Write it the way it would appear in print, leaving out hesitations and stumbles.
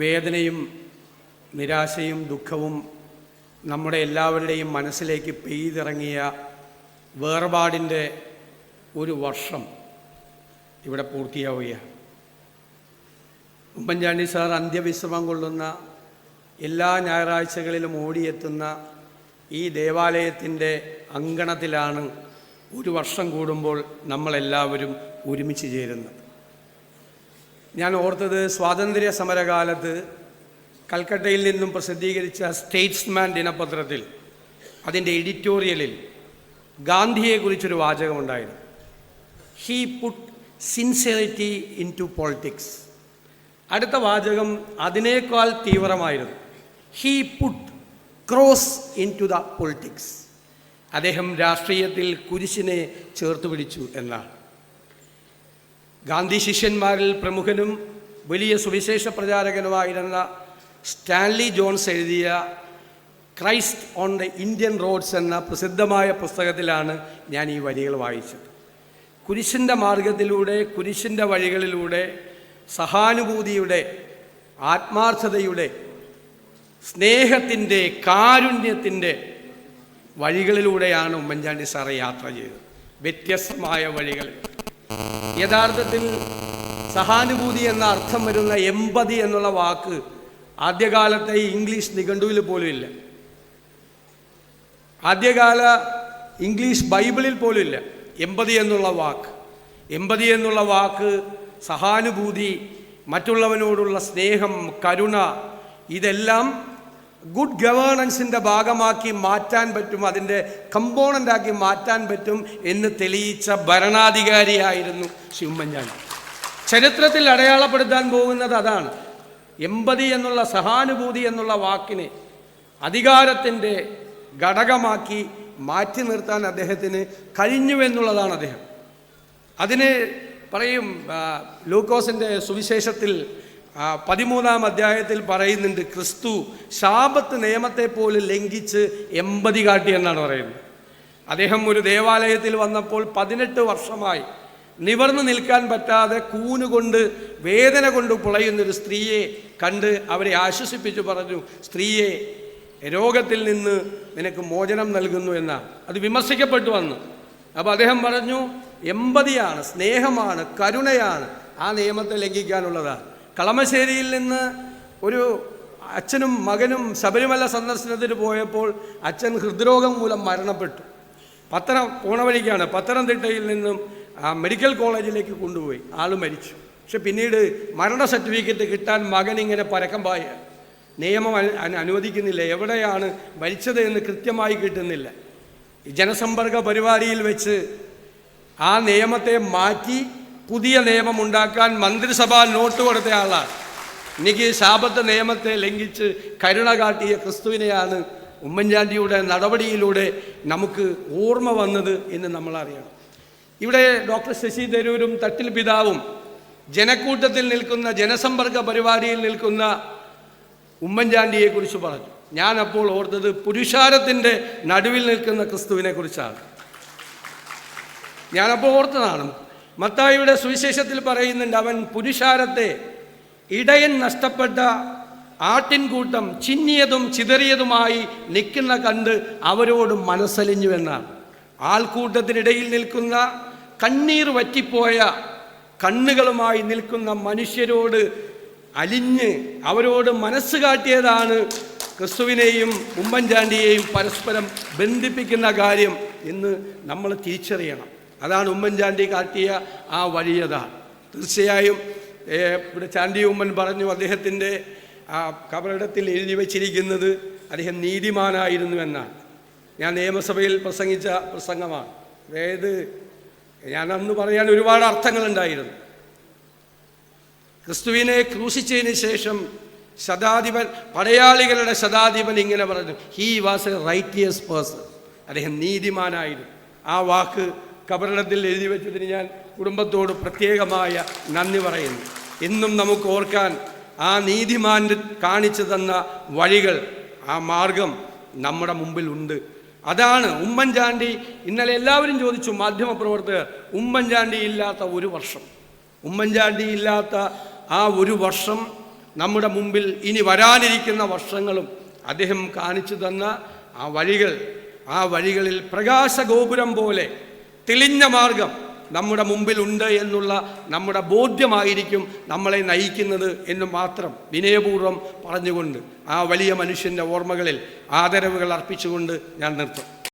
വേദനയും നിരാശയും ദുഃഖവും നമ്മുടെ എല്ലാവരുടെയും മനസ്സിലേക്ക് പെയ്തിറങ്ങിയ വേർപാടിൻ്റെ ഒരു വർഷം ഇവിടെ പൂർത്തിയാവുകയാണ്. ഉമ്മൻചാണ്ടി സാർ അന്ത്യവിശ്രമം കൊള്ളുന്ന എല്ലാ ഞായറാഴ്ചകളിലും ഓടിയെത്തുന്ന ഈ ദേവാലയത്തിൻ്റെ അങ്കണത്തിലാണ് ഒരു വർഷം കൂടുമ്പോൾ നമ്മളെല്ലാവരും ഒരുമിച്ച് ചേരുന്നത്. ഞാൻ ഓർത്തത് സ്വാതന്ത്ര്യ സമരകാലത്ത് കൽക്കട്ടയിൽ നിന്നും പ്രസിദ്ധീകരിച്ച സ്റ്റേറ്റ്സ്മാൻ ദിനപത്രത്തിൽ അതിൻ്റെ എഡിറ്റോറിയലിൽ ഗാന്ധിയെക്കുറിച്ചൊരു വാചകമുണ്ടായിരുന്നു. He put sincerity into politics. അടുത്ത വാചകം അതിനേക്കാൾ തീവ്രമായിരുന്നു. He put cross into the politics. അദ്ദേഹം രാഷ്ട്രീയത്തിൽ കുരിശിനെ ചേർത്ത് പിടിച്ചു എന്നാണ്. ഗാന്ധി ശിഷ്യന്മാരിൽ പ്രമുഖനും വലിയ സുവിശേഷ പ്രചാരകനുമായിരുന്ന സ്റ്റാൻലി ജോൺസ് എഴുതിയ Christ on the Indian roads എന്ന പ്രസിദ്ധമായ പുസ്തകത്തിലാണ് ഞാൻ ഈ വരികൾ വായിച്ചത്. കുരിശിൻ്റെ മാർഗത്തിലൂടെ, കുരിശിൻ്റെ വഴികളിലൂടെ, സഹാനുഭൂതിയുടെ, ആത്മാർത്ഥതയുടെ, സ്നേഹത്തിൻ്റെ, കാരുണ്യത്തിൻ്റെ വഴികളിലൂടെയാണ് ഉമ്മൻചാണ്ടി സാറ് യാത്ര ചെയ്തത്. വ്യത്യസ്തമായ വഴികളിൽ. യഥാർത്ഥത്തിൽ സഹാനുഭൂതി എന്ന അർത്ഥം വരുന്ന എമ്പതി എന്നുള്ള വാക്ക് ആദ്യകാലത്തെ ഇംഗ്ലീഷ് നിഘണ്ടുവിൽ പോലും ഇല്ല. ആദ്യകാല ഇംഗ്ലീഷ് ബൈബിളിൽ പോലും ഇല്ല എമ്പതി എന്നുള്ള വാക്ക്. എമ്പതി എന്നുള്ള വാക്ക് സഹാനുഭൂതി, മറ്റുള്ളവനോടുള്ള സ്നേഹം, കരുണ, ഇതെല്ലാം ഗുഡ് ഗവേണൻസിൻ്റെ ഭാഗമാക്കി മാറ്റാൻ പറ്റും, അതിൻ്റെ കമ്പോണൻ്റാക്കി മാറ്റാൻ പറ്റും എന്ന് തെളിയിച്ച ഭരണാധികാരിയായിരുന്നു ശ്രീ ഉമ്മൻചാണ്ടി. ചരിത്രത്തിൽ അടയാളപ്പെടുത്താൻ പോകുന്നത് അതാണ്. എമ്പതി എന്നുള്ള, സഹാനുഭൂതി എന്നുള്ള വാക്കിനെ അധികാരത്തിൻ്റെ ഘടകമാക്കി മാറ്റി നിർത്താൻ അദ്ദേഹത്തിന് കഴിഞ്ഞുവെന്നുള്ളതാണ് അദ്ദേഹം. അതിന് പറയും, ലൂക്കോസിൻ്റെ സുവിശേഷത്തിൽ 13-ാം അധ്യായത്തിൽ പറയുന്നുണ്ട്, ക്രിസ്തു ശാബത്ത് നിയമത്തെ പോലും ലംഘിച്ച് എമ്പതി കാട്ടി എന്നാണ് പറയുന്നത്. അദ്ദേഹം ഒരു ദേവാലയത്തിൽ വന്നപ്പോൾ 18 വർഷമായി നിവർന്നു നിൽക്കാൻ പറ്റാതെ കൂനുകൊണ്ട്, വേദന കൊണ്ട് പുളയുന്നൊരു സ്ത്രീയെ കണ്ട് അവരെ ആശ്വസിപ്പിച്ചു പറഞ്ഞു, സ്ത്രീയെ, രോഗത്തിൽ നിന്ന് നിനക്ക് മോചനം നൽകുന്നു എന്നാണ്. അത് വിമർശിക്കപ്പെട്ടു വന്നു. അപ്പോൾ അദ്ദേഹം പറഞ്ഞു, എമ്പതിയാണ്, സ്നേഹമാണ്, കരുണയാണ് ആ നിയമത്തെ ലംഘിക്കാനുള്ളതാണ്. കളമശ്ശേരിയിൽ നിന്ന് ഒരു അച്ഛനും മകനും ശബരിമല സന്ദർശനത്തിന് പോയപ്പോൾ അച്ഛൻ ഹൃദ്രോഗം മൂലം മരണപ്പെട്ടു. പോണ വഴിക്കാണ് പത്തനംതിട്ടയിൽ നിന്നും മെഡിക്കൽ കോളേജിലേക്ക് കൊണ്ടുപോയി. ആൾ മരിച്ചു. പക്ഷെ പിന്നീട് മരണ സർട്ടിഫിക്കറ്റ് കിട്ടാൻ മകൻ ഇങ്ങനെ പരക്കം പായ, നിയമം അനുവദിക്കുന്നില്ല, എവിടെയാണ് മരിച്ചത് എന്ന് കൃത്യമായി കിട്ടുന്നില്ല. ജനസമ്പർക്ക പരിപാടിയിൽ വെച്ച് ആ നിയമത്തെ മാറ്റി പുതിയ നിയമം ഉണ്ടാക്കാൻ മന്ത്രിസഭ നോട്ട് കൊടുത്ത ആളാണ്. എനിക്ക് ശാബത്ത് നിയമത്തെ ലംഘിച്ച് കരുണ കാട്ടിയ ക്രിസ്തുവിനെയാണ് ഉമ്മൻചാണ്ടിയുടെ നടപടിയിലൂടെ നമുക്ക് ഓർമ്മ വന്നത് എന്ന് നമ്മളറിയണം. ഇവിടെ ഡോക്ടർ ശശി തരൂരും തട്ടിൽ പിതാവും ജനക്കൂട്ടത്തിൽ നിൽക്കുന്ന, ജനസമ്പർക്ക പരിപാടിയിൽ നിൽക്കുന്ന ഉമ്മൻചാണ്ടിയെക്കുറിച്ച് പറഞ്ഞു. ഞാൻ അപ്പോൾ ഓർത്തത് പുരുഷാരത്തിൻ്റെ നടുവിൽ നിൽക്കുന്ന ക്രിസ്തുവിനെ കുറിച്ചാണ്. ഞാനപ്പോൾ ഓർത്തതാണ്. മത്തായിയുടെ സുവിശേഷത്തിൽ പറയുന്നുണ്ട്, അവൻ പുരുഷാരത്തെ, ഇടയൻ നഷ്ടപ്പെട്ട ആട്ടിൻകൂട്ടം ചിന്നിയതും ചിതറിയതുമായി നിൽക്കുന്ന കണ്ട് അവരോട് മനസ്സലിഞ്ഞു എന്നാണ്. ആൾക്കൂട്ടത്തിനിടയിൽ നിൽക്കുന്ന, കണ്ണീർ വറ്റിപ്പോയ കണ്ണുകളുമായി നിൽക്കുന്ന മനുഷ്യരോട് അലിഞ്ഞ് അവരോട് മനസ്സ് കാട്ടിയതാണ് ക്രിസ്തുവിനെയും ഉമ്മൻചാണ്ടിയെയും പരസ്പരം ബന്ധിപ്പിക്കുന്ന കാര്യം എന്ന് നമ്മൾ തിരിച്ചറിയണം. അതാണ് ഉമ്മൻചാണ്ടി കാട്ടിയ ആ വഴിയത. തീർച്ചയായും ഇവിടെ ചാണ്ടി ഉമ്മൻ പറഞ്ഞു, അദ്ദേഹത്തിൻ്റെ കബറിടത്തിൽ എഴുതി വച്ചിരിക്കുന്നത് അദ്ദേഹം നീതിമാനായിരുന്നു എന്നാണ്. ഞാൻ നിയമസഭയിൽ പ്രസംഗിച്ച പ്രസംഗമാണ്. അതായത് ഞാൻ അന്ന് പറയാൻ ഒരുപാട് അർത്ഥങ്ങളുണ്ടായിരുന്നു. ക്രിസ്തുവിനെ ക്രൂശിച്ചതിന് ശേഷം ശതാധിപൻ, പടയാളികളുടെ ശതാധിപൻ ഇങ്ങനെ പറഞ്ഞു, he was A righteous person. അദ്ദേഹം നീതിമാനായിരുന്നു. ആ വാക്ക് കബറിടത്തിൽ എഴുതി വെച്ചതിന് ഞാൻ കുടുംബത്തോട് പ്രത്യേകമായ നന്ദി പറയുന്നു. എന്നും നമുക്ക് ഓർക്കാൻ ആ നീതിമാൻ കാണിച്ചു തന്ന വഴികൾ, ആ മാർഗം നമ്മുടെ മുമ്പിലുണ്ട്. അതാണ് ഉമ്മൻചാണ്ടി. ഇന്നലെ എല്ലാവരും ചോദിച്ചു, മാധ്യമപ്രവർത്തകർ, ഉമ്മൻചാണ്ടി ഇല്ലാത്ത ഒരു വർഷം, ഉമ്മൻചാണ്ടി ഇല്ലാത്ത ആ ഒരു വർഷം നമ്മുടെ മുമ്പിൽ ഇനി വരാനിരിക്കുന്ന വർഷങ്ങളും അദ്ദേഹം കാണിച്ചു തന്ന ആ വഴികളിൽ പ്രകാശഗോപുരം പോലെ തെളിഞ്ഞ മാർഗം നമ്മുടെ മുമ്പിലുണ്ട് എന്നുള്ള നമ്മുടെ ബോധ്യമായിരിക്കും നമ്മളെ നയിക്കുന്നത് എന്ന് മാത്രം വിനയപൂർവ്വം പറഞ്ഞുകൊണ്ട് ആ വലിയ മനുഷ്യൻ്റെ ഓർമ്മകളിൽ ആദരവുകൾ അർപ്പിച്ചുകൊണ്ട് ഞാൻ നിർത്തും.